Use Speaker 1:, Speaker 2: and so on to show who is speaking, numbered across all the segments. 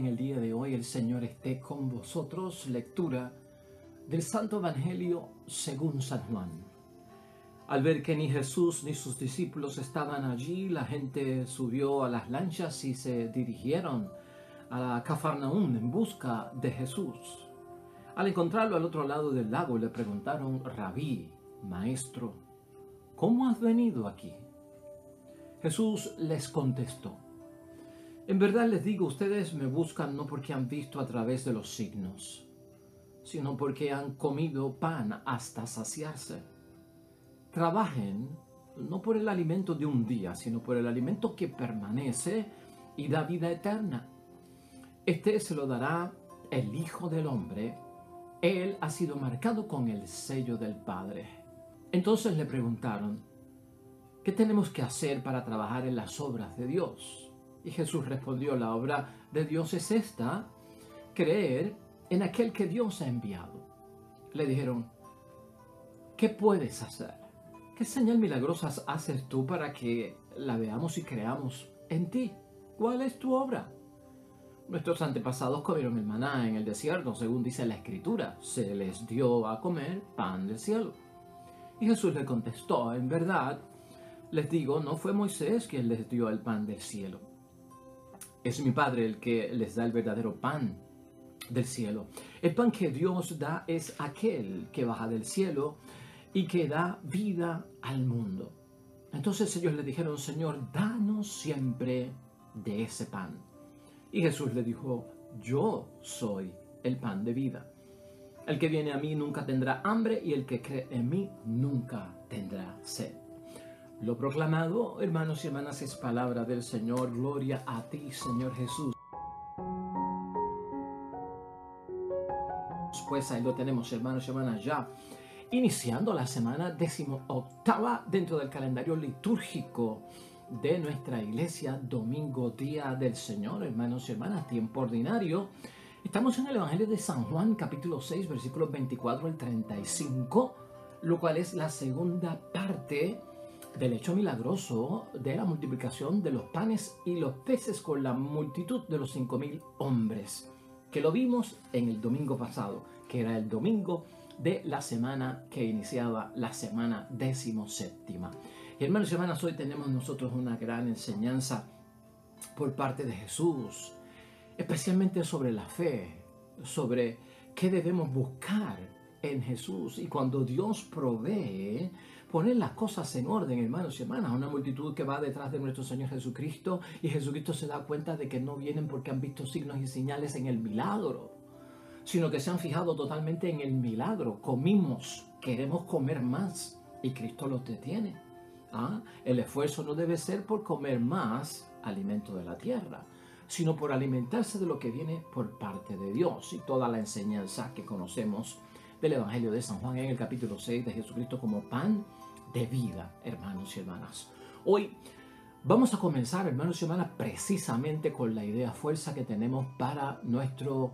Speaker 1: el día de hoy. El Señor esté con vosotros. Lectura del Santo Evangelio según San Juan. Al ver que ni Jesús ni sus discípulos estaban allí, la gente subió a las lanchas y se dirigieron a Cafarnaúm en busca de Jesús. Al encontrarlo al otro lado del lago, le preguntaron: Rabí, maestro, ¿cómo has venido aquí? Jesús les contestó: en verdad les digo, ustedes me buscan no porque han visto a través de los signos, sino porque han comido pan hasta saciarse. Trabajen no por el alimento de un día, sino por el alimento que permanece y da vida eterna. Este se lo dará el Hijo del Hombre. Él ha sido marcado con el sello del Padre. Entonces le preguntaron: ¿qué tenemos que hacer para trabajar en las obras de Dios? Y Jesús respondió: la obra de Dios es esta, creer en aquel que Dios ha enviado. Le dijeron: ¿qué puedes hacer? ¿Qué señal milagrosa haces tú para que la veamos y creamos en ti? ¿Cuál es tu obra? Nuestros antepasados comieron el maná en el desierto, según dice la Escritura. Se les dio a comer pan del cielo. Y Jesús le contestó: en verdad les digo, no fue Moisés quien les dio el pan del cielo. Es mi Padre el que les da el verdadero pan del cielo. El pan que Dios da es aquel que baja del cielo y que da vida al mundo. Entonces ellos le dijeron: Señor, danos siempre de ese pan. Y Jesús le dijo: yo soy el pan de vida. El que viene a mí nunca tendrá hambre, y el que cree en mí nunca tendrá sed. Lo proclamado, hermanos y hermanas, es palabra del Señor. Gloria a ti, Señor Jesús. Pues ahí lo tenemos, hermanos y hermanas, ya iniciando la semana 18ª dentro del calendario litúrgico de nuestra iglesia. Domingo, día del Señor, hermanos y hermanas, tiempo ordinario. Estamos en el Evangelio de San Juan, capítulo 6, versículos 24 al 35, lo cual es la segunda parte del hecho milagroso de la multiplicación de los panes y los peces con la multitud de los 5.000 hombres, que lo vimos en el domingo pasado, que era el domingo de la semana que iniciaba la semana 17ª. Y hermanos y hermanas, hoy tenemos nosotros una gran enseñanza por parte de Jesús, especialmente sobre la fe, sobre qué debemos buscar en Jesús. Y cuando Dios provee, poner las cosas en orden, hermanos y hermanas. Una multitud que va detrás de nuestro Señor Jesucristo, y Jesucristo se da cuenta de que no vienen porque han visto signos y señales en el milagro, sino que se han fijado totalmente en el milagro. Comimos, queremos comer más, y Cristo los detiene. El esfuerzo no debe ser por comer más alimento de la tierra, sino por alimentarse de lo que viene por parte de Dios. Y toda la enseñanza que conocemos del Evangelio de San Juan en el capítulo 6 de Jesucristo como pan de vida, hermanos y hermanas. Hoy vamos a comenzar, hermanos y hermanas, precisamente con la idea fuerza que tenemos para nuestro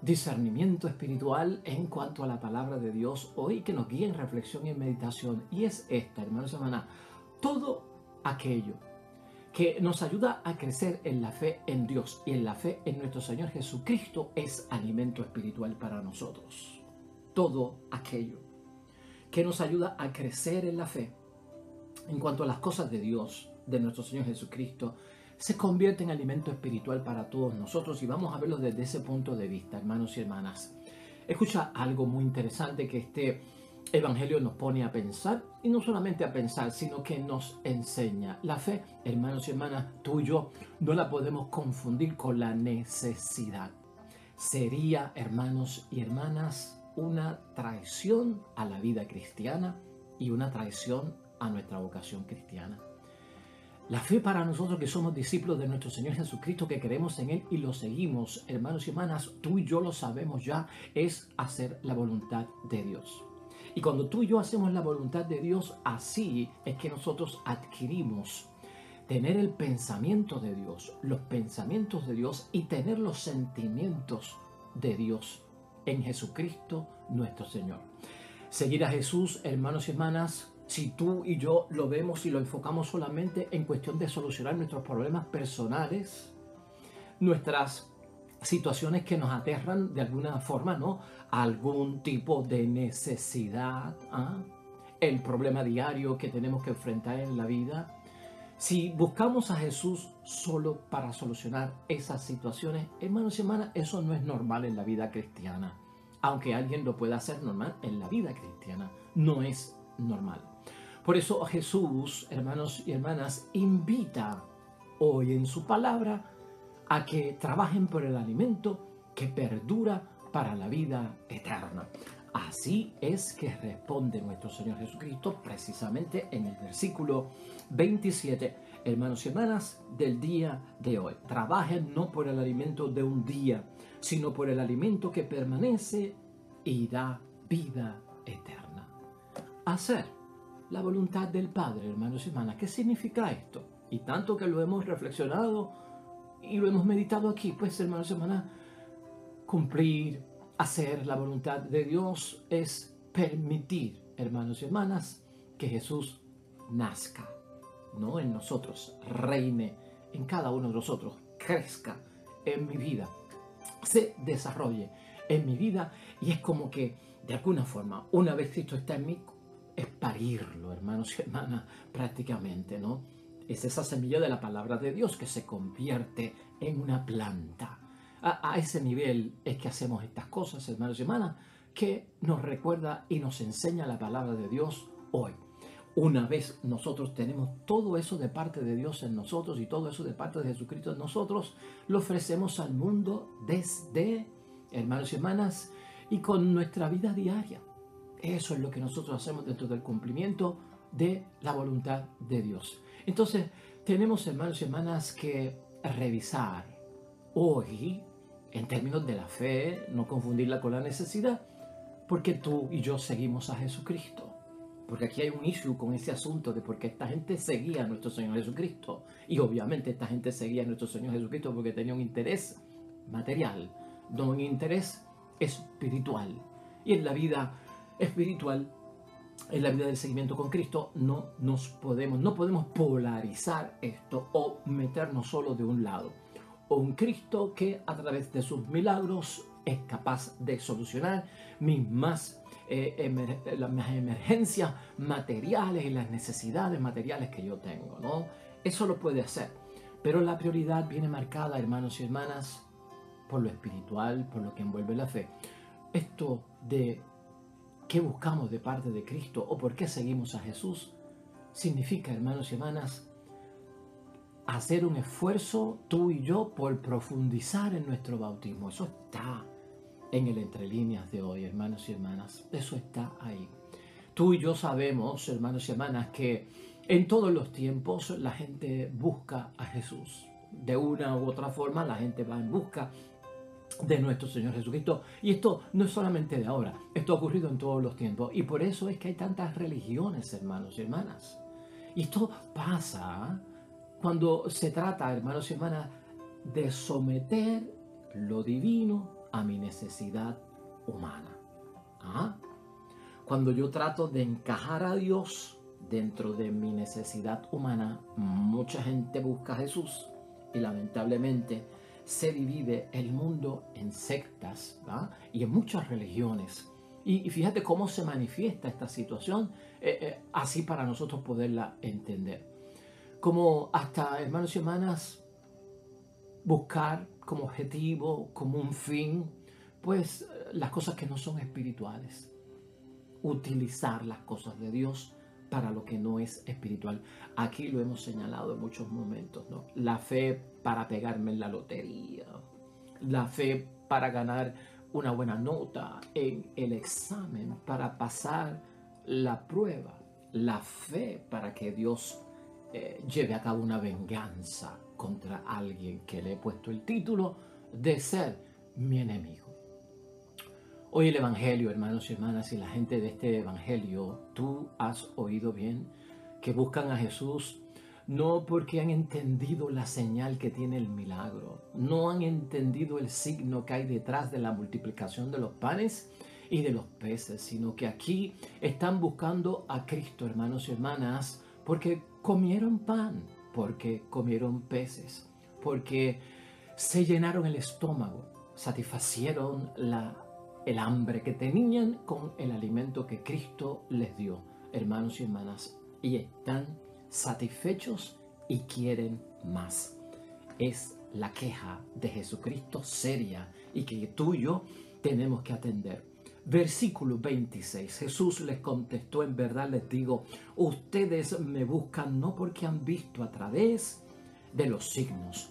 Speaker 1: discernimiento espiritual en cuanto a la palabra de Dios hoy, que nos guía en reflexión y en meditación. Y es esta, hermanos y hermanas: todo aquello que nos ayuda a crecer en la fe en Dios y en la fe en nuestro Señor Jesucristo es alimento espiritual para nosotros. Todo aquello que nos ayuda a crecer en la fe en cuanto a las cosas de Dios, de nuestro Señor Jesucristo, se convierte en alimento espiritual para todos nosotros. Y vamos a verlo desde ese punto de vista, hermanos y hermanas. Escucha algo muy interesante que este Evangelio nos pone a pensar, y no solamente a pensar, sino que nos enseña. La fe, hermanos y hermanas, tú y yo no la podemos confundir con la necesidad. Sería, hermanos y hermanas, una traición a la vida cristiana y una traición a nuestra vocación cristiana. La fe para nosotros que somos discípulos de nuestro Señor Jesucristo, que creemos en Él y lo seguimos, hermanos y hermanas, tú y yo lo sabemos ya, es hacer la voluntad de Dios. Y cuando tú y yo hacemos la voluntad de Dios, así es que nosotros adquirimos tener el pensamiento de Dios, los pensamientos de Dios, y tener los sentimientos de Dios en Jesucristo nuestro Señor. Seguir a Jesús, hermanos y hermanas, si tú y yo lo vemos y lo enfocamos solamente en cuestión de solucionar nuestros problemas personales, nuestras situaciones que nos aterran de alguna forma, ¿no? Algún tipo de necesidad, ¿ah? El problema diario que tenemos que enfrentar en la vida. Si buscamos a Jesús solo para solucionar esas situaciones, hermanos y hermanas, eso no es normal en la vida cristiana. Aunque alguien lo pueda hacer normal en la vida cristiana, no es normal. Por eso Jesús, hermanos y hermanas, invita hoy en su palabra a que trabajen por el alimento que perdura para la vida eterna. Así es que responde nuestro Señor Jesucristo precisamente en el versículo 27, hermanos y hermanas, del día de hoy. Trabajen no por el alimento de un día, sino por el alimento que permanece y da vida eterna. Hacer la voluntad del Padre, hermanos y hermanas. ¿Qué significa esto? Y tanto que lo hemos reflexionado y lo hemos meditado aquí, pues, hermanos y hermanas, cumplir, hacer la voluntad de Dios es permitir, hermanos y hermanas, que Jesús nazca, ¿no? En nosotros, reine en cada uno de nosotros, crezca en mi vida, se desarrolle en mi vida, y es como que, de alguna forma, una vez Cristo está en mí, es parirlo, hermanos y hermanas, prácticamente, ¿no? Es esa semilla de la palabra de Dios que se convierte en una planta. A ese nivel es que hacemos estas cosas, hermanos y hermanas, que nos recuerda y nos enseña la palabra de Dios hoy. Una vez nosotros tenemos todo eso de parte de Dios en nosotros y todo eso de parte de Jesucristo en nosotros, lo ofrecemos al mundo desde, hermanos y hermanas, y con nuestra vida diaria. Eso es lo que nosotros hacemos dentro del cumplimiento de la voluntad de Dios. Entonces, tenemos, hermanos y hermanas, que revisar hoy, en términos de la fe, no confundirla con la necesidad, porque tú y yo seguimos a Jesucristo. Porque aquí hay un issue con ese asunto de por qué esta gente seguía a nuestro Señor Jesucristo. Y obviamente esta gente seguía a nuestro Señor Jesucristo porque tenía un interés material, no un interés espiritual. Y en la vida espiritual, en la vida del seguimiento con Cristo, no podemos polarizar esto o meternos solo de un lado. O un Cristo que a través de sus milagros es capaz de solucionar las emergencias materiales y las necesidades materiales que yo tengo, ¿no? Eso lo puede hacer, pero la prioridad viene marcada, hermanos y hermanas, por lo espiritual, por lo que envuelve la fe. Esto de qué buscamos de parte de Cristo o por qué seguimos a Jesús significa, hermanos y hermanas, hacer un esfuerzo tú y yo por profundizar en nuestro bautismo. Eso está en el entre líneas de hoy, hermanos y hermanas. Eso está ahí. Tú y yo sabemos, hermanos y hermanas, que en todos los tiempos la gente busca a Jesús. De una u otra forma la gente va en busca de nuestro Señor Jesucristo. Y esto no es solamente de ahora. Esto ha ocurrido en todos los tiempos. Y por eso es que hay tantas religiones, hermanos y hermanas. Y esto pasa cuando se trata, hermanos y hermanas, de someter lo divino a mi necesidad humana. ¿Ah? Cuando yo trato de encajar a Dios dentro de mi necesidad humana, mucha gente busca a Jesús y lamentablemente se divide el mundo en sectas, ¿va? Y en muchas religiones. Y fíjate cómo se manifiesta esta situación, así para nosotros poderla entender. Como hasta, hermanos y hermanas, buscar como objetivo, como un fin, pues las cosas que no son espirituales. Utilizar las cosas de Dios para lo que no es espiritual. Aquí lo hemos señalado en muchos momentos, ¿no? La fe para pegarme en la lotería, la fe para ganar una buena nota en el examen, para pasar la prueba, la fe para que Dios lleve a cabo una venganza contra alguien que le he puesto el título de ser mi enemigo. Hoy el Evangelio, hermanos y hermanas, y la gente de este Evangelio, tú has oído bien, que buscan a Jesús no porque han entendido la señal que tiene el milagro, no han entendido el signo que hay detrás de la multiplicación de los panes y de los peces, sino que aquí están buscando a Cristo, hermanos y hermanas, porque comieron pan, porque comieron peces, porque se llenaron el estómago, satisfacieron el hambre que tenían con el alimento que Cristo les dio, hermanos y hermanas, y están satisfechos y quieren más. Es la queja de Jesucristo seria y que tú y yo tenemos que atender. Versículo 26. Jesús les contestó: en verdad les digo, ustedes me buscan no porque han visto a través de los signos.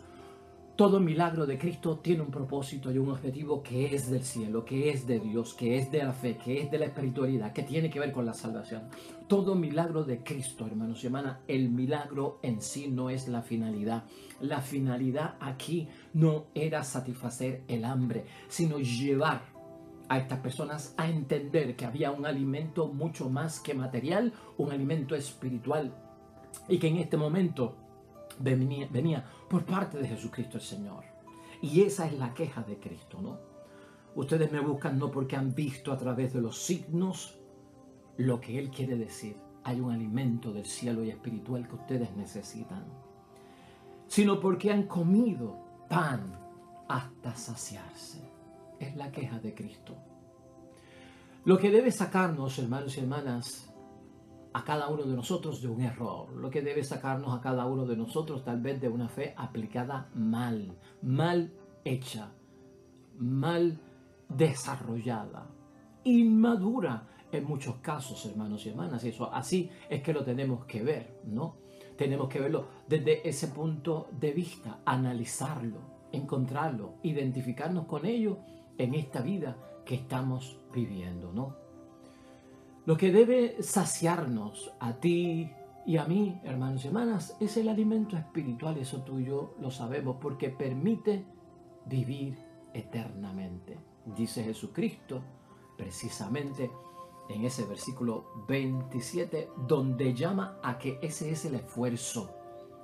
Speaker 1: Todo milagro de Cristo tiene un propósito y un objetivo que es del cielo, que es de Dios, que es de la fe, que es de la espiritualidad, que tiene que ver con la salvación. Todo milagro de Cristo, hermanos y hermanas, el milagro en sí no es la finalidad. La finalidad aquí no era satisfacer el hambre, sino llevar a estas personas a entender que había un alimento mucho más que material, un alimento espiritual, y que en este momento venía por parte de Jesucristo el Señor. Y esa es la queja de Cristo, ¿no? Ustedes me buscan no porque han visto a través de los signos lo que Él quiere decir. Hay un alimento del cielo y espiritual que ustedes necesitan, sino porque han comido pan hasta saciarse. Es la queja de Cristo. Lo que debe sacarnos, hermanos y hermanas, a cada uno de nosotros de un error, lo que debe sacarnos a cada uno de nosotros tal vez de una fe aplicada mal hecha, mal desarrollada, inmadura en muchos casos, hermanos y hermanas. Y eso así es que lo tenemos que ver, ¿no? Tenemos que verlo desde ese punto de vista, analizarlo, encontrarlo, identificarnos con ello en esta vida que estamos viviendo, ¿no? Lo que debe saciarnos a ti y a mí, hermanos y hermanas, es el alimento espiritual. Eso tú y yo lo sabemos, porque permite vivir eternamente. Dice Jesucristo precisamente en ese versículo 27, donde llama a que ese es el esfuerzo,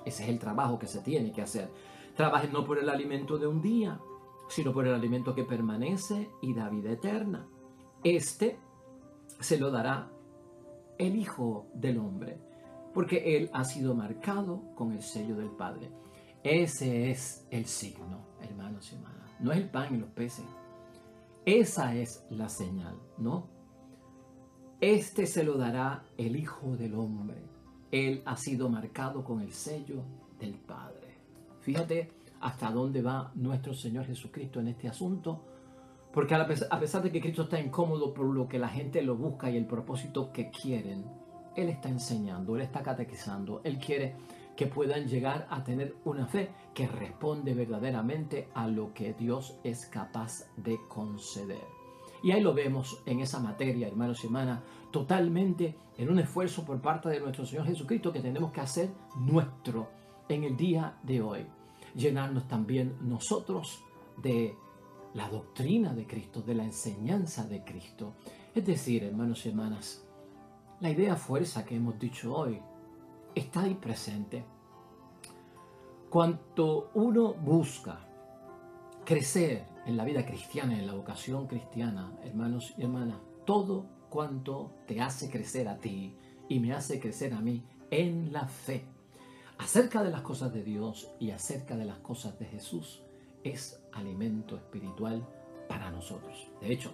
Speaker 1: ese es el trabajo que se tiene que hacer. Trabajen no por el alimento de un día, sino por el alimento que permanece y da vida eterna. Este se lo dará el Hijo del Hombre, porque Él ha sido marcado con el sello del Padre. Ese es el signo, hermanos y hermanas. No es el pan y los peces. Esa es la señal, ¿no? Este se lo dará el Hijo del Hombre. Él ha sido marcado con el sello del Padre. Fíjate hasta dónde va nuestro Señor Jesucristo en este asunto. Porque a pesar de que Cristo está incómodo por lo que la gente lo busca y el propósito que quieren, Él está enseñando, Él está catequizando. Él quiere que puedan llegar a tener una fe que responde verdaderamente a lo que Dios es capaz de conceder. Y ahí lo vemos en esa materia, hermanos y hermanas, totalmente en un esfuerzo por parte de nuestro Señor Jesucristo que tenemos que hacer nuestro en el día de hoy. Llenarnos también nosotros de la doctrina de Cristo, de la enseñanza de Cristo. Es decir, hermanos y hermanas, la idea fuerza que hemos dicho hoy está ahí presente. Cuanto uno busca crecer en la vida cristiana, en la vocación cristiana, hermanos y hermanas, todo cuanto te hace crecer a ti y me hace crecer a mí en la fe, acerca de las cosas de Dios y acerca de las cosas de Jesús, es alimento espiritual para nosotros. De hecho,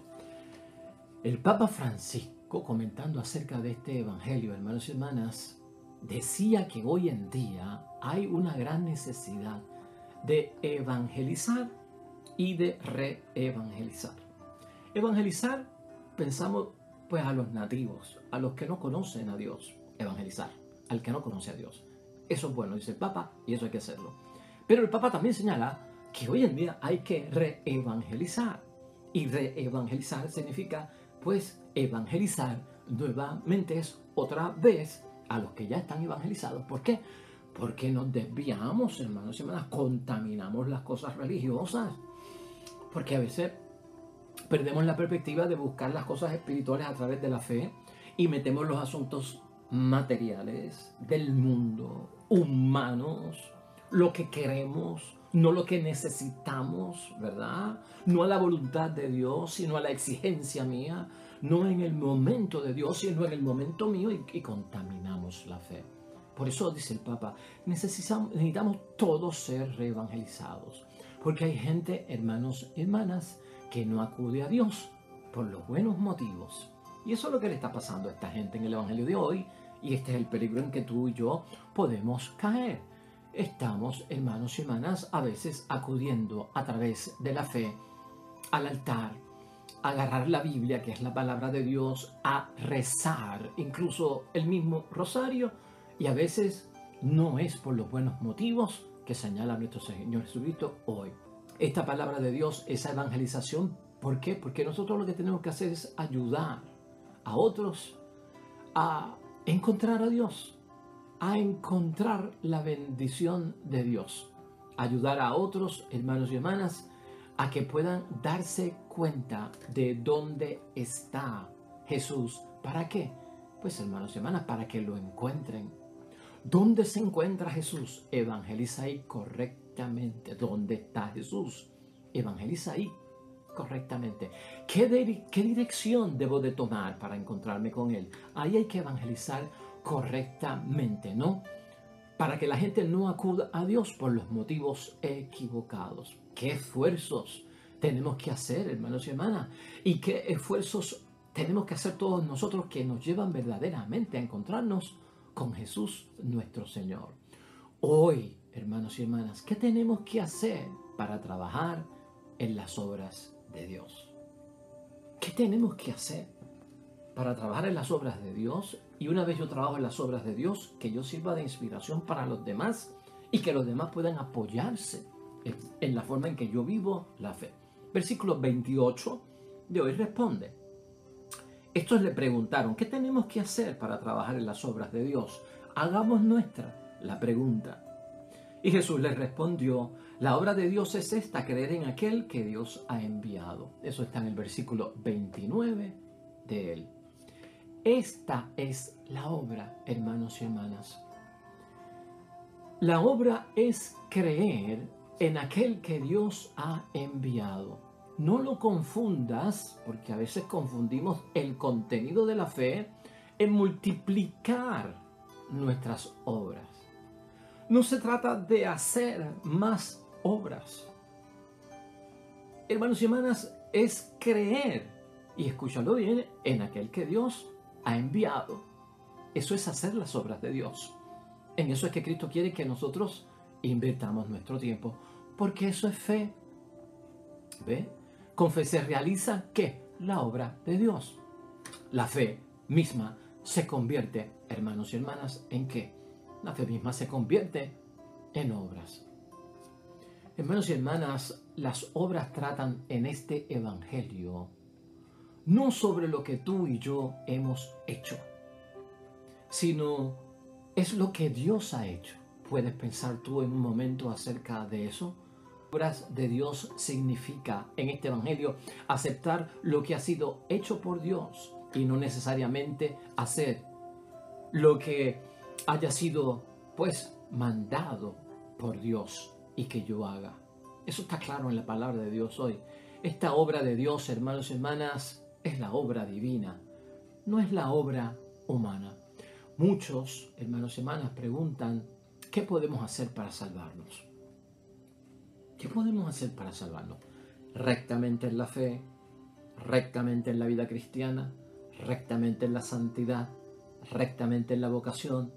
Speaker 1: el Papa Francisco, comentando acerca de este evangelio, hermanos y hermanas, decía que hoy en día hay una gran necesidad de evangelizar y de reevangelizar. Evangelizar, pensamos pues a los nativos, a los que no conocen a Dios. Evangelizar al que no conoce a Dios. Eso es bueno, dice el Papa, y eso hay que hacerlo. Pero el Papa también señala que hoy en día hay que reevangelizar. Y reevangelizar significa, pues, evangelizar nuevamente, es otra vez a los que ya están evangelizados. ¿Por qué? Porque nos desviamos, hermanos y hermanas, contaminamos las cosas religiosas. Porque a veces perdemos la perspectiva de buscar las cosas espirituales a través de la fe y metemos los asuntos materiales del mundo, humanos, lo que queremos, no lo que necesitamos, ¿verdad? No a la voluntad de Dios, sino a la exigencia mía, no en el momento de Dios, sino en el momento mío, y contaminamos la fe. Por eso dice el Papa, necesitamos todos ser reevangelizados, Porque hay gente, hermanos y hermanas, que no acude a Dios por los buenos motivos. Y eso es lo que le está pasando a esta gente en el Evangelio de hoy. Y este es el peligro en que tú y yo podemos caer. Estamos, hermanos y hermanas, a veces acudiendo a través de la fe al altar, a agarrar la Biblia, que es la palabra de Dios, a rezar, incluso el mismo rosario, y a veces no es por los buenos motivos que señala nuestro Señor Jesucristo hoy. Esta palabra de Dios, esa evangelización, ¿por qué? Porque nosotros lo que tenemos que hacer es ayudar a otros a encontrar a Dios, a encontrar la bendición de Dios, ayudar a otros, hermanos y hermanas, a que puedan darse cuenta de dónde está Jesús. ¿Para qué? Pues, hermanos y hermanas, para que lo encuentren. ¿Dónde se encuentra Jesús? Evangeliza ahí correctamente. ¿Dónde está Jesús? Evangeliza ahí correctamente. ¿Qué dirección debo de tomar para encontrarme con Él? Ahí hay que evangelizar correctamente, ¿no? Para que la gente no acuda a Dios por los motivos equivocados. ¿Qué esfuerzos tenemos que hacer, hermanos y hermanas? ¿Y qué esfuerzos tenemos que hacer todos nosotros que nos llevan verdaderamente a encontrarnos con Jesús nuestro Señor? Hoy, hermanos y hermanas, ¿qué tenemos que hacer para trabajar en las obras de Dios? ¿Qué tenemos que hacer para trabajar en las obras de Dios? Y una vez yo trabajo en las obras de Dios, que yo sirva de inspiración para los demás y que los demás puedan apoyarse en la forma en que yo vivo la fe. Versículo 28 de hoy responde. Estos le preguntaron, ¿qué tenemos que hacer para trabajar en las obras de Dios? Hagamos nuestra la pregunta. Y Jesús les respondió, la obra de Dios es esta, creer en aquel que Dios ha enviado. Eso está en el versículo 29 de él. Esta es la obra, hermanos y hermanas. La obra es creer en aquel que Dios ha enviado. No lo confundas, porque a veces confundimos el contenido de la fe en multiplicar nuestras obras. No se trata de hacer más obras. Hermanos y hermanas, es creer, y escúchalo bien, en aquel que Dios ha enviado. Eso es hacer las obras de Dios. En eso es que Cristo quiere que nosotros invirtamos nuestro tiempo, porque eso es fe. ¿Ve? Con fe se realiza, ¿qué? La obra de Dios. La fe misma se convierte, hermanos y hermanas, ¿en qué? La fe misma se convierte en obras. Hermanos y hermanas, las obras tratan en este evangelio no sobre lo que tú y yo hemos hecho, sino es lo que Dios ha hecho. ¿Puedes pensar tú en un momento acerca de eso? Obras de Dios significa en este evangelio aceptar lo que ha sido hecho por Dios y no necesariamente hacer lo que haya sido pues mandado por Dios y que yo haga. Eso está claro en la palabra de Dios hoy. Esta obra de Dios, hermanos y hermanas, es la obra divina, no es la obra humana. Muchos, hermanos y hermanas, preguntan, ¿qué podemos hacer para salvarnos? ¿Qué podemos hacer para salvarnos? Rectamente en la fe, rectamente en la vida cristiana, rectamente en la santidad, rectamente en la vocación,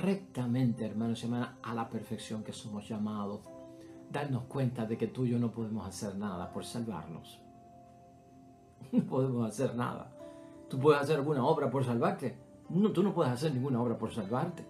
Speaker 1: rectamente, hermanos y hermanas, a la perfección que somos llamados. Darnos cuenta de que tú y yo no podemos hacer nada por salvarnos. No podemos hacer nada. ¿Tú puedes hacer alguna obra por salvarte? No, tú no puedes hacer ninguna obra por salvarte.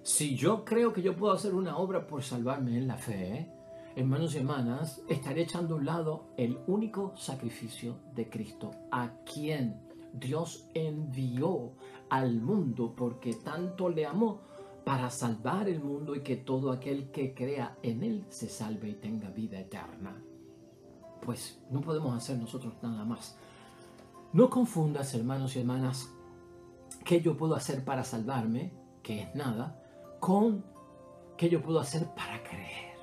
Speaker 1: Si yo creo que yo puedo hacer una obra por salvarme en la fe, hermanos y hermanas, estaré echando a un lado el único sacrificio de Cristo, a quien Dios envió al mundo porque tanto le amó para salvar el mundo y que todo aquel que crea en Él se salve y tenga vida eterna. Pues no podemos hacer nosotros nada más. No confundas, hermanos y hermanas, qué yo puedo hacer para salvarme, que es nada, con qué yo puedo hacer para creer,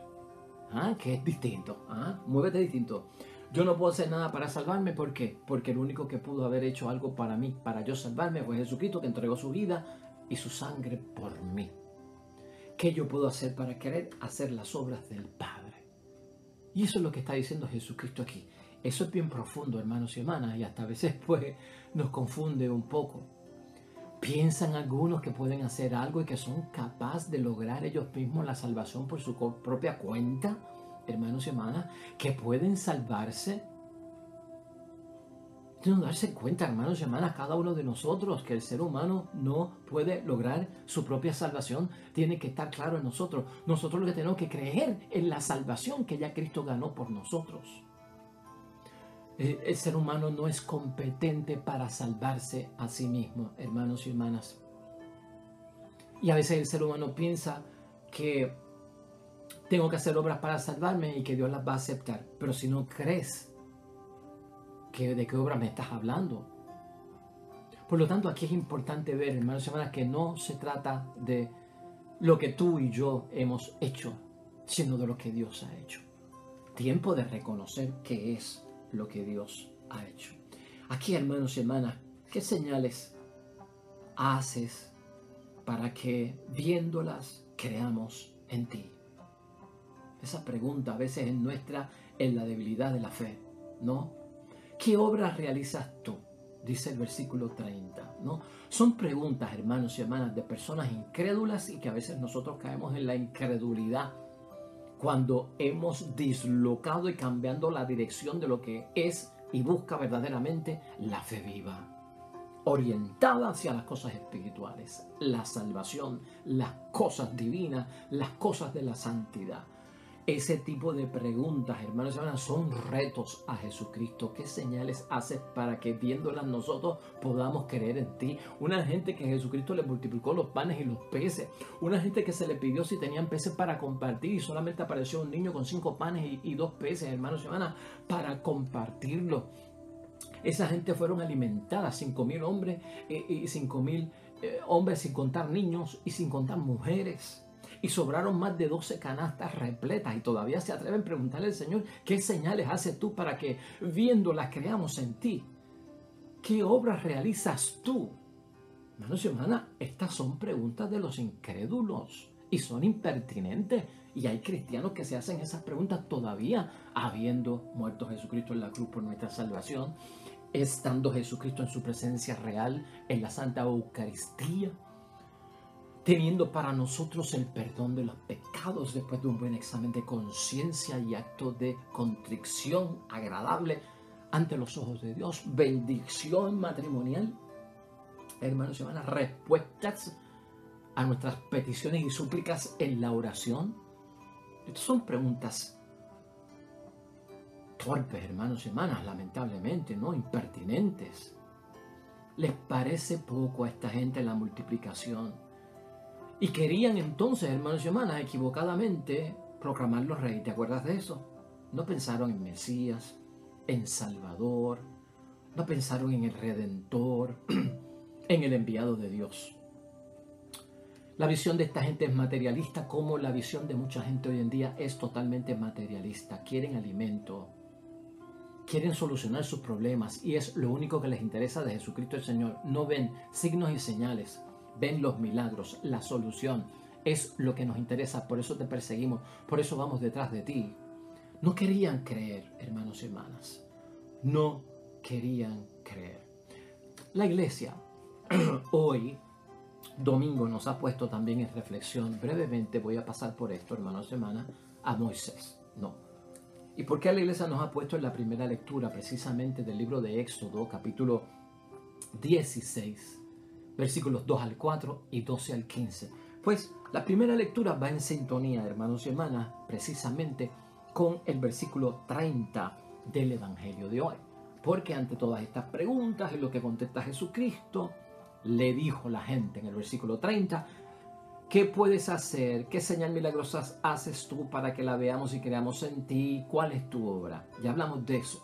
Speaker 1: que es distinto. Muévete distinto. Yo no puedo hacer nada para salvarme, ¿por qué? Porque el único que pudo haber hecho algo para mí, para yo salvarme, fue Jesucristo, que entregó su vida y su sangre por mí. ¿Qué yo puedo hacer para querer hacer las obras del Padre? Y eso es lo que está diciendo Jesucristo aquí. Eso es bien profundo, hermanos y hermanas, y hasta a veces pues nos confunde un poco. ¿Piensan algunos que pueden hacer algo y que son capaces de lograr ellos mismos la salvación por su propia cuenta, hermanos y hermanas? ¿Que pueden salvarse? Deben darse cuenta, hermanos y hermanas, cada uno de nosotros, que el ser humano no puede lograr su propia salvación. Tiene que estar claro en nosotros. Nosotros lo que tenemos que creer en la salvación que ya Cristo ganó por nosotros. El ser humano no es competente para salvarse a sí mismo, hermanos y hermanas. Y a veces el ser humano piensa que tengo que hacer obras para salvarme y que Dios las va a aceptar. Pero si no crees, ¿de qué obra me estás hablando? Por lo tanto, aquí es importante ver, hermanos y hermanas, que no se trata de lo que tú y yo hemos hecho, sino de lo que Dios ha hecho. Tiempo de reconocer qué es lo que Dios ha hecho. Aquí, hermanos y hermanas, ¿qué señales haces para que viéndolas creamos en ti? Esa pregunta a veces es nuestra en la debilidad de la fe, ¿no? ¿Qué obras realizas tú? Dice el versículo 30, ¿no? Son preguntas, hermanos y hermanas, de personas incrédulas y que a veces nosotros caemos en la incredulidad cuando hemos dislocado y cambiando la dirección de lo que es y busca verdaderamente la fe viva, orientada hacia las cosas espirituales, la salvación, las cosas divinas, las cosas de la santidad. Ese tipo de preguntas, hermanos y hermanas, son retos a Jesucristo. ¿Qué señales haces para que viéndolas nosotros podamos creer en ti? Una gente que Jesucristo le multiplicó los panes y los peces. Una gente que se le pidió si tenían peces para compartir y solamente apareció un niño con 5 panes y 2 peces, hermanos y hermanas, para compartirlo. Esa gente fueron alimentadas, 5,000 hombres y 5,000 hombres sin contar niños y sin contar mujeres. Y sobraron más de 12 canastas repletas y todavía se atreven a preguntarle al Señor, ¿qué señales haces tú para que viéndolas creamos en ti? ¿Qué obras realizas tú? Hermanos y hermanas, estas son preguntas de los incrédulos y son impertinentes. Y hay cristianos que se hacen esas preguntas todavía, habiendo muerto Jesucristo en la cruz por nuestra salvación, estando Jesucristo en su presencia real en la Santa Eucaristía, teniendo para nosotros el perdón de los pecados después de un buen examen de conciencia y acto de contrición agradable ante los ojos de Dios, bendición matrimonial, hermanos y hermanas, respuestas a nuestras peticiones y súplicas en la oración. Estas son preguntas torpes, hermanos y hermanas, lamentablemente, ¿no? Impertinentes. ¿Les parece poco a esta gente la multiplicación? Y querían entonces, hermanos y hermanas, equivocadamente proclamarlo rey. ¿Te acuerdas de eso? No pensaron en Mesías, en Salvador, no pensaron en el Redentor, en el enviado de Dios. La visión de esta gente es materialista, como la visión de mucha gente hoy en día es totalmente materialista. Quieren alimento, quieren solucionar sus problemas y es lo único que les interesa de Jesucristo el Señor. No ven signos y señales. Ven los milagros, la solución, es lo que nos interesa, por eso te perseguimos, por eso vamos detrás de ti. No querían creer, hermanos y hermanas, no querían creer. La iglesia hoy, domingo, nos ha puesto también en reflexión, brevemente voy a pasar por esto, hermanos y hermanas, a Moisés, no. ¿Y por qué la iglesia nos ha puesto en la primera lectura precisamente del libro de Éxodo, capítulo 16? Versículos 2 al 4 y 12 al 15. Pues la primera lectura va en sintonía, hermanos y hermanas, precisamente con el versículo 30 del Evangelio de hoy. Porque ante todas estas preguntas y lo que contesta Jesucristo, le dijo la gente en el versículo 30, ¿qué puedes hacer? ¿Qué señal milagrosa haces tú para que la veamos y creamos en ti? ¿Cuál es tu obra? Ya hablamos de eso.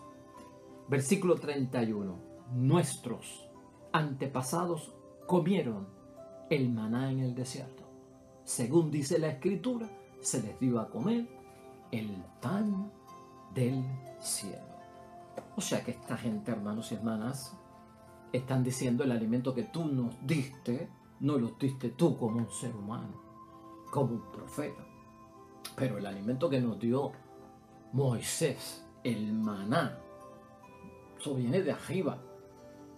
Speaker 1: Versículo 31. Nuestros antepasados comieron el maná en el desierto. Según dice la Escritura, se les dio a comer el pan del cielo. O sea que esta gente, hermanos y hermanas, están diciendo el alimento que tú nos diste, no lo diste tú como un ser humano, como un profeta. Pero el alimento que nos dio Moisés, el maná, eso viene de arriba,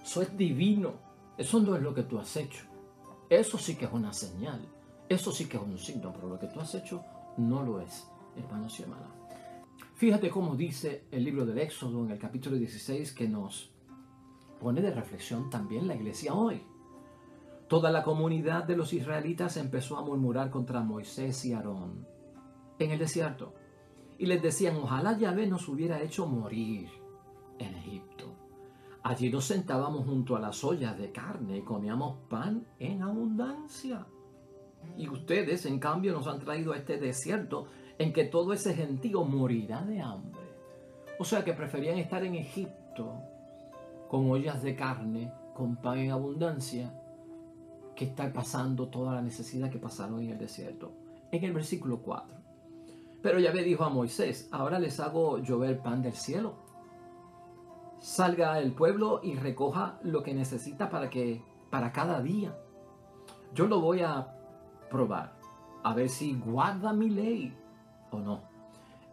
Speaker 1: eso es divino, eso no es lo que tú has hecho. Eso sí que es una señal, eso sí que es un signo, pero lo que tú has hecho no lo es, hermanos y hermanas. Fíjate cómo dice el libro del Éxodo en el capítulo 16 que nos pone de reflexión también la iglesia hoy. Toda la comunidad de los israelitas empezó a murmurar contra Moisés y Aarón en el desierto y les decían: ojalá Yahvé nos hubiera hecho morir en Egipto. Allí nos sentábamos junto a las ollas de carne y comíamos pan en abundancia. Y ustedes, en cambio, nos han traído a este desierto en que todo ese gentío morirá de hambre. O sea que preferían estar en Egipto con ollas de carne, con pan en abundancia, que estar pasando toda la necesidad que pasaron en el desierto. En el versículo 4. Pero Yahvé dijo a Moisés: ahora les hago llover pan del cielo. Salga el pueblo y recoja lo que necesita para cada día. Yo lo voy a probar, a ver si guarda mi ley o no.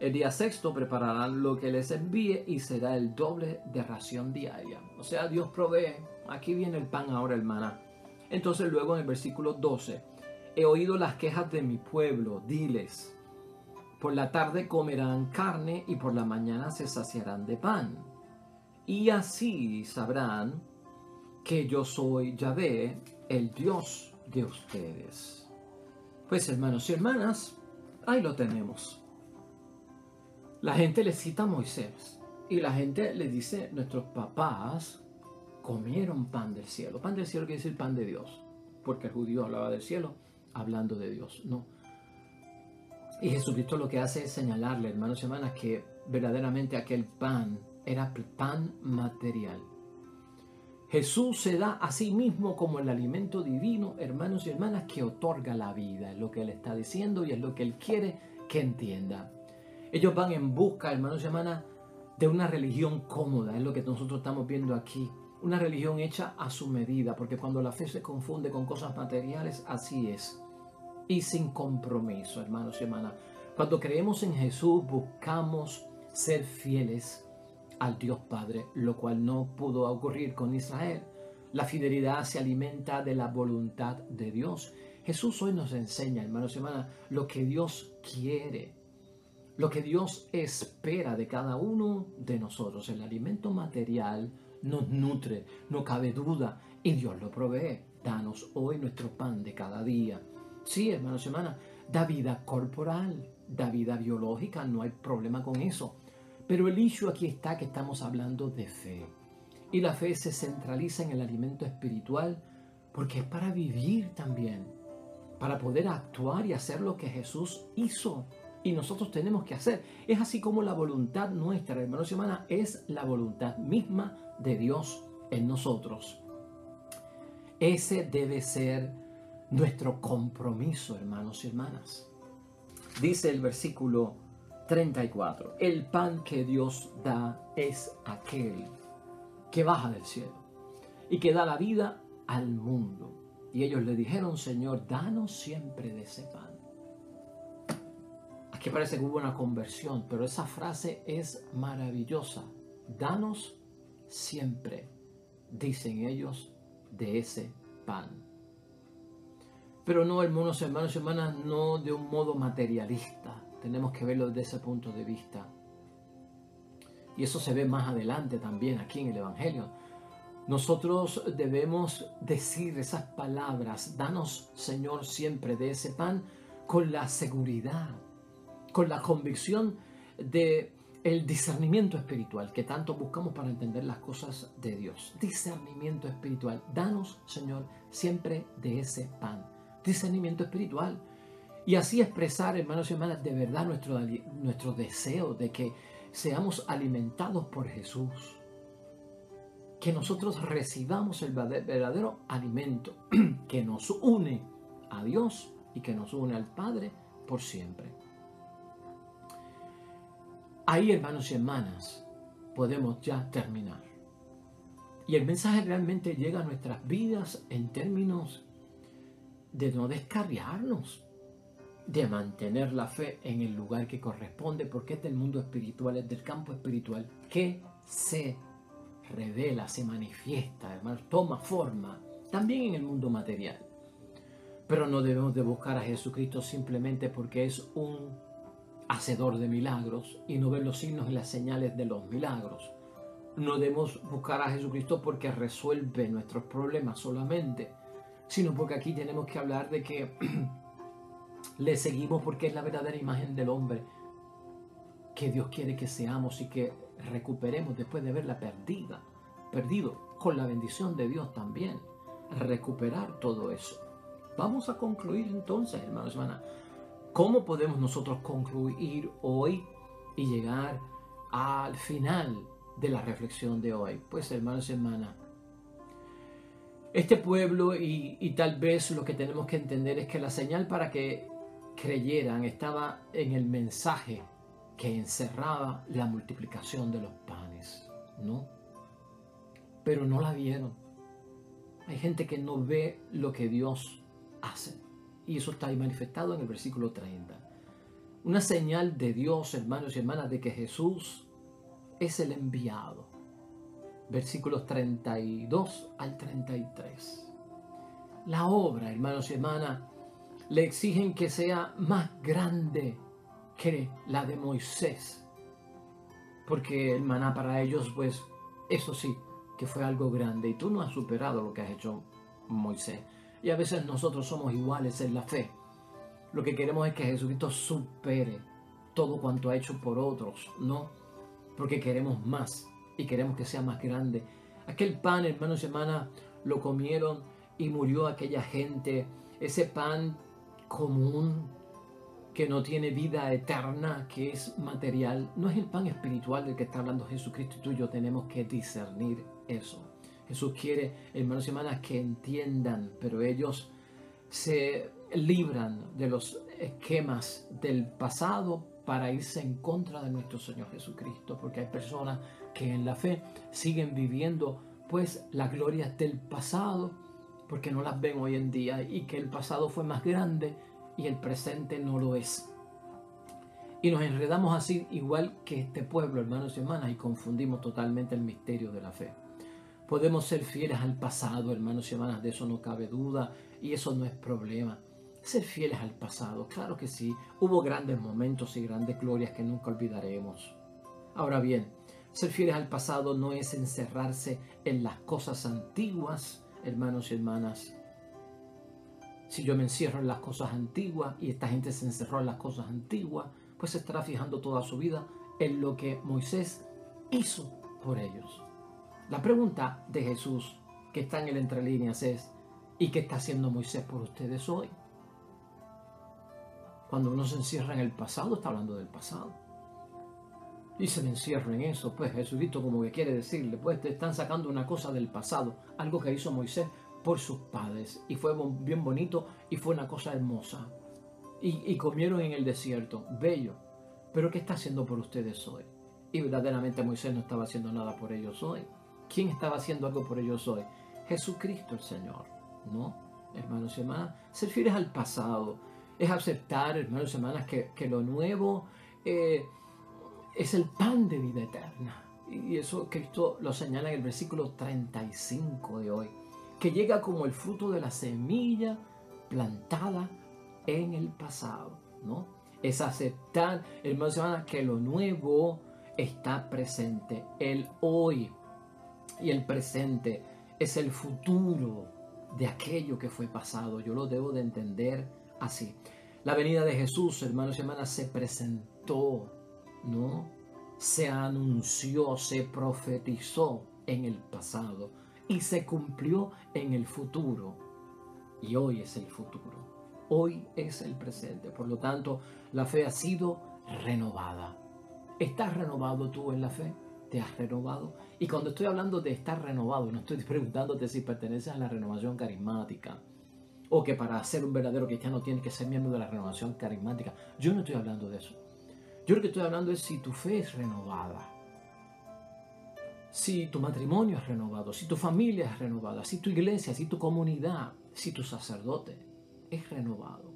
Speaker 1: El día sexto prepararán lo que les envíe y será el doble de ración diaria. O sea, Dios provee. Aquí viene el pan ahora, el maná. Entonces luego en el versículo 12, he oído las quejas de mi pueblo, diles: por la tarde comerán carne y por la mañana se saciarán de pan. Y así sabrán que yo soy Yahvé, el Dios de ustedes. Pues hermanos y hermanas, ahí lo tenemos. La gente le cita a Moisés y la gente le dice: nuestros papás comieron pan del cielo. Pan del cielo quiere decir pan de Dios, porque el judío hablaba del cielo hablando de Dios, no. Y Jesucristo lo que hace es señalarle, hermanos y hermanas, que verdaderamente aquel pan era pan material. Jesús se da a sí mismo como el alimento divino, hermanos y hermanas, que otorga la vida. Es lo que Él está diciendo y es lo que Él quiere que entienda. Ellos van en busca, hermanos y hermanas, de una religión cómoda. Es lo que nosotros estamos viendo aquí. Una religión hecha a su medida, porque cuando la fe se confunde con cosas materiales, así es. Y sin compromiso, hermanos y hermanas. Cuando creemos en Jesús, buscamos ser fieles al Dios Padre, lo cual no pudo ocurrir con Israel. La fidelidad se alimenta de la voluntad de Dios. Jesús hoy nos enseña, hermanos y hermanas, lo que Dios quiere, lo que Dios espera de cada uno de nosotros. El alimento material nos nutre, no cabe duda, y Dios lo provee. Danos hoy nuestro pan de cada día. Sí, hermanos y hermanas, da vida corporal, da vida biológica, no hay problema con eso. Pero el issue aquí está que estamos hablando de fe. Y la fe se centraliza en el alimento espiritual porque es para vivir también, para poder actuar y hacer lo que Jesús hizo y nosotros tenemos que hacer. Es así como la voluntad nuestra, hermanos y hermanas, es la voluntad misma de Dios en nosotros. Ese debe ser nuestro compromiso, hermanos y hermanas. Dice el versículo 34. El pan que Dios da es aquel que baja del cielo y que da la vida al mundo. Y ellos le dijeron: Señor, danos siempre de ese pan. Aquí parece que hubo una conversión, pero esa frase es maravillosa. Danos siempre, dicen ellos, de ese pan. Pero no, hermanos y hermanas, no de un modo materialista. Tenemos que verlo desde ese punto de vista. Y eso se ve más adelante también aquí en el Evangelio. Nosotros debemos decir esas palabras: danos, Señor, siempre de ese pan, con la seguridad, con la convicción de el discernimiento espiritual que tanto buscamos para entender las cosas de Dios. Discernimiento espiritual. Danos, Señor, siempre de ese pan. Discernimiento espiritual. Y así expresar, hermanos y hermanas, de verdad nuestro deseo de que seamos alimentados por Jesús. Que nosotros recibamos el verdadero alimento que nos une a Dios y que nos une al Padre por siempre. Ahí, hermanos y hermanas, podemos ya terminar. Y el mensaje realmente llega a nuestras vidas en términos de no descarriarnos, de mantener la fe en el lugar que corresponde, porque es del mundo espiritual, es del campo espiritual que se revela, se manifiesta, hermanos, toma forma también en el mundo material. Pero no debemos de buscar a Jesucristo simplemente porque es un hacedor de milagros y no ver los signos y las señales de los milagros. No debemos buscar a Jesucristo porque resuelve nuestros problemas solamente, sino porque aquí tenemos que hablar de que le seguimos porque es la verdadera imagen del hombre que Dios quiere que seamos y que recuperemos después de haberla perdido, con la bendición de Dios también, recuperar todo eso. Vamos a concluir entonces, hermanos y hermanas. ¿Cómo podemos nosotros concluir hoy y llegar al final de la reflexión de hoy? Pues, hermanos y hermanas, este pueblo y tal vez lo que tenemos que entender es que la señal para que creyeran estaba en el mensaje que encerraba la multiplicación de los panes, ¿no? Pero no la vieron. Hay gente que no ve lo que Dios hace. Y eso está ahí manifestado en el versículo 30. Una señal de Dios, hermanos y hermanas, de que Jesús es el enviado. Versículos 32 al 33. La obra, hermanos y hermanas, le exigen que sea más grande que la de Moisés. Porque el maná para ellos, pues, eso sí, que fue algo grande. Y tú no has superado lo que has hecho Moisés. Y a veces nosotros somos iguales en la fe. Lo que queremos es que Jesucristo supere todo cuanto ha hecho por otros, ¿no? Porque queremos más y queremos que sea más grande. Aquel pan, hermanos y hermanas, lo comieron y murió aquella gente. Ese pan común que no tiene vida eterna, que es material, no es el pan espiritual del que está hablando Jesucristo, y tú y yo tenemos que discernir eso. Jesús quiere, hermanos y hermanas, que entiendan, pero ellos se libran de los esquemas del pasado para irse en contra de nuestro Señor Jesucristo, porque hay personas que en la fe siguen viviendo pues las glorias del pasado, porque no las ven hoy en día, y que el pasado fue más grande y el presente no lo es. Y nos enredamos así igual que este pueblo, hermanos y hermanas, y confundimos totalmente el misterio de la fe. Podemos ser fieles al pasado, hermanos y hermanas, de eso no cabe duda, y eso no es problema. Ser fieles al pasado, claro que sí, hubo grandes momentos y grandes glorias que nunca olvidaremos. Ahora bien, ser fieles al pasado no es encerrarse en las cosas antiguas, hermanos y hermanas. Si yo me encierro en las cosas antiguas y esta gente se encerró en las cosas antiguas, pues se estará fijando toda su vida en lo que Moisés hizo por ellos. La pregunta de Jesús que está en el entre líneas es: ¿y qué está haciendo Moisés por ustedes hoy? Cuando uno se encierra en el pasado, está hablando del pasado. Y se me encierra en eso, pues Jesucristo como que quiere decirle, pues te están sacando una cosa del pasado, algo que hizo Moisés por sus padres, y fue bien bonito y fue una cosa hermosa. Y comieron en el desierto, bello. Pero ¿qué está haciendo por ustedes hoy? Y verdaderamente Moisés no estaba haciendo nada por ellos hoy. ¿Quién estaba haciendo algo por ellos hoy? Jesucristo el Señor, ¿no? Hermanos y hermanas, ser fieles al pasado es aceptar, hermanos y hermanas, que lo nuevo es el pan de vida eterna. Y eso Cristo lo señala en el versículo 35 de hoy, que llega como el fruto de la semilla plantada en el pasado, ¿no? Es aceptar, hermanos y hermanas, que lo nuevo está presente, el hoy. Y el presente es el futuro de aquello que fue pasado. Yo lo debo de entender así. La venida de Jesús, hermanos y hermanas, se presentó, ¿no? Se anunció, se profetizó en el pasado y se cumplió en el futuro. Y hoy es el futuro. Hoy es el presente. Por lo tanto, la fe ha sido renovada. ¿Estás renovado tú en la fe? ¿Te has renovado? Y cuando estoy hablando de estar renovado, no estoy preguntándote si perteneces a la renovación carismática o que para ser un verdadero cristiano tienes que ser miembro de la renovación carismática. Yo no estoy hablando de eso. Yo lo que estoy hablando es si tu fe es renovada, si tu matrimonio es renovado, si tu familia es renovada, si tu iglesia, si tu comunidad, si tu sacerdote es renovado.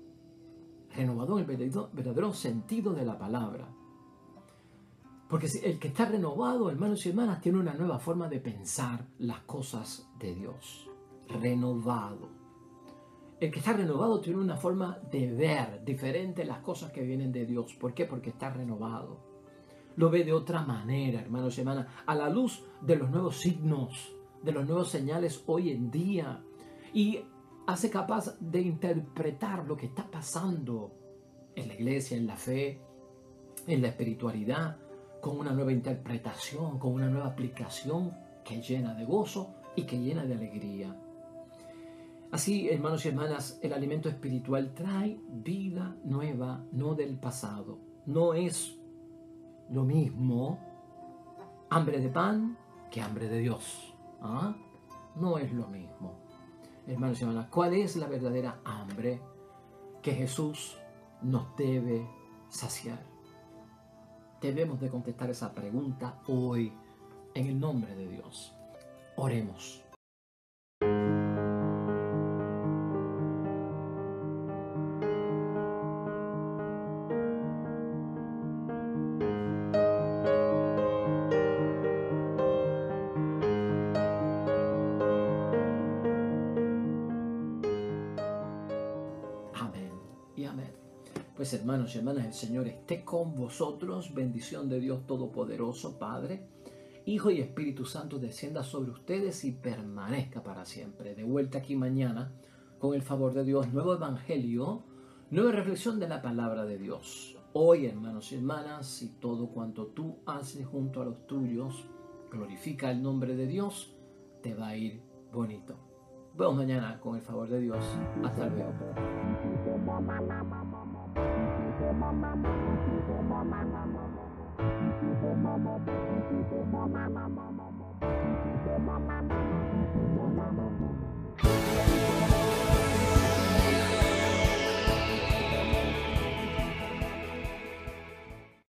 Speaker 1: renovado en el verdadero sentido de la palabra. Porque el que está renovado, hermanos y hermanas, tiene una nueva forma de pensar las cosas de Dios. Renovado. El que está renovado tiene una forma de ver diferente las cosas que vienen de Dios. ¿Por qué? Porque está renovado. Lo ve de otra manera, hermanos y hermanas, a la luz de los nuevos signos, de los nuevos señales hoy en día. Y hace capaz de interpretar lo que está pasando en la iglesia, en la fe, en la espiritualidad, con una nueva interpretación, con una nueva aplicación que llena de gozo y que llena de alegría. Así, hermanos y hermanas, el alimento espiritual trae vida nueva, no del pasado. No es lo mismo hambre de pan que hambre de Dios. ¿Ah? No es lo mismo. Hermanos y hermanas, ¿cuál es la verdadera hambre que Jesús nos debe saciar? Debemos de contestar esa pregunta hoy en el nombre de Dios. Oremos. Amén y amén. Pues hermanos y hermanas, el Señor esté con vosotros. Bendición de Dios Todopoderoso, Padre, Hijo y Espíritu Santo descienda sobre ustedes y permanezca para siempre. De vuelta aquí mañana, con el favor de Dios, nuevo evangelio, nueva reflexión de la palabra de Dios. Hoy, hermanos y hermanas, si todo cuanto tú haces junto a los tuyos glorifica el nombre de Dios, te va a ir bonito. Vemos mañana con el favor de Dios. Hasta luego.